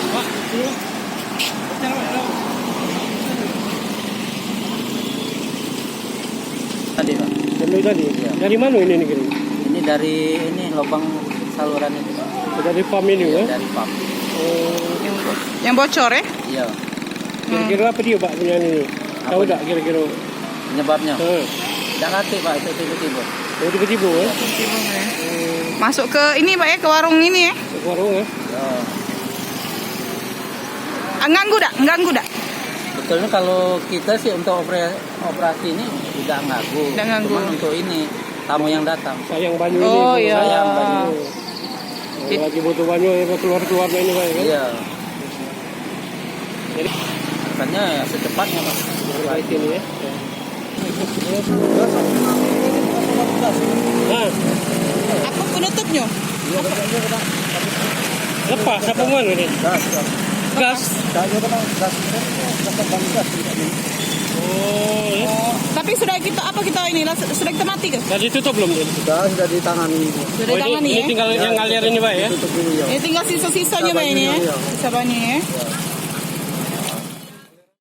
Pak, dulu. Tadi Pak. Dari tadi? Iya. Dari mana ini kira? Ini dari lubang saluran itu Pak. Dari farm ini ya? Dari pump. Oh, Yang bocor ya? Iya. kira-kira apa dia Pak punya ini? Tahu tak kira-kira? Penyebabnya? Eh, Tidak ngerti Pak, itu tiba-tiba. oh, tiba-tiba ya? Masuk ke ini Pak ya, ke warung ini ya? Ke warung ya? Ya. Ganggu dak? Betulnya kalau kita sih untuk operasi ini tidak nganggu. Tidak nganggu. Cuman untuk ini tamu yang datang. Sayang banyu Oh, ini. Bu. iya. Sayang banyu. Oh, lagi butuh banyu ya keluar-keluar ini Pak ya kan? Iya. Jadi Makanya ya secepatnya Pak. baik ini ya. Nah, Apa penutupnya? lepas apa mana ini? Gas. Oh, ya. Tapi sudah kita ini sudah kita mati ke? Sudah ditutup belum ini? Sudah ditangani. Sudah Oh, ditangani ini ya? tinggal yang ngalir ini Pak ya? Tutup dulu ya. Ini tinggal sisa-sisanya Pak ini ya? Iya. Sisa banyu ya? Ya.